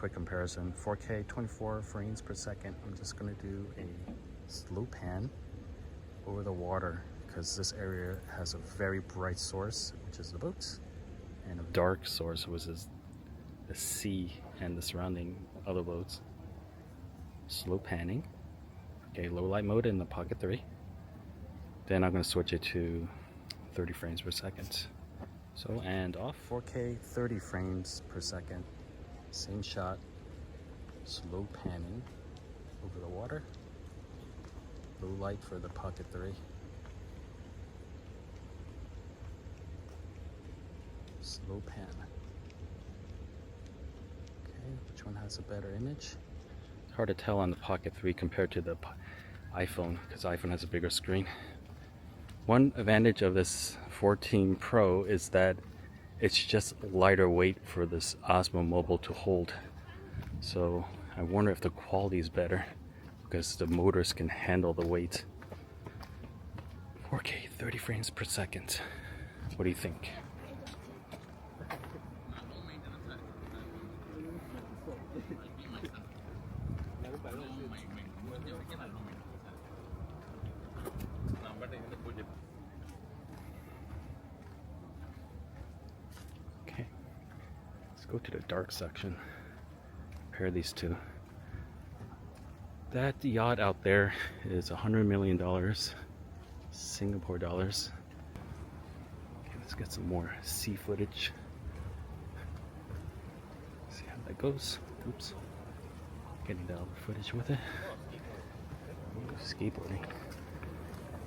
quick comparison. 4K, 24 frames per second. I'm just gonna do a slow pan over the water because this area has a very bright source, which is the boat, and a dark source, which is the sea and the surrounding other boats. Slow panning. Okay, low light mode in the Pocket 3. Then I'm gonna switch it to 30 frames per second. So, and off. 4K, 30 frames per second. Same shot. Slow panning over the water. Low light for the Pocket 3. Slow pan. Okay, which one has a better image? It's hard to tell on the Pocket 3 compared to the iPhone, because iPhone has a bigger screen. One advantage of this 14 Pro is that it's just lighter weight for this Osmo Mobile to hold. So I wonder if the quality is better because the motors can handle the weight. 4K, 30 frames per second. What do you think? Okay, let's go to the dark section. Compare these two. That yacht out there is $100 million, Singapore dollars. Okay, let's get some more sea footage. See how that goes. Oops. Getting the other footage with it. Ooh, skateboarding.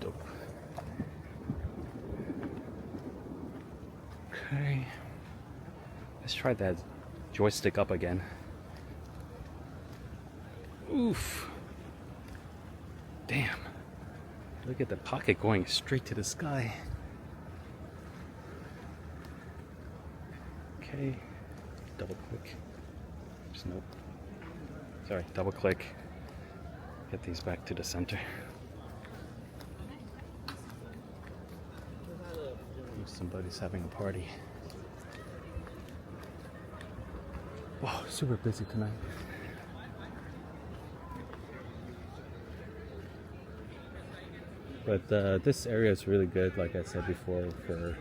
Dope. Okay. Let's try that joystick up again. Oof. Damn. Look at the Pocket going straight to the sky. Okay. Double click. Just nope. Sorry, double click. Get these back to the center. Somebody's having a party. Wow, super busy tonight. But this area is really good, like I said before, for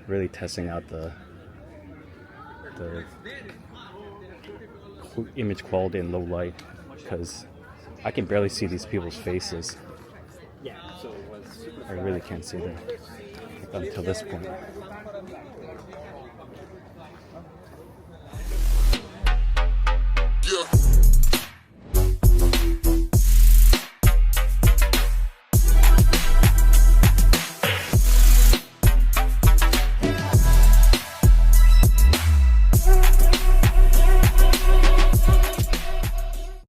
really testing out the image quality in low light, because I can barely see these people's faces. I really can't see them until this point.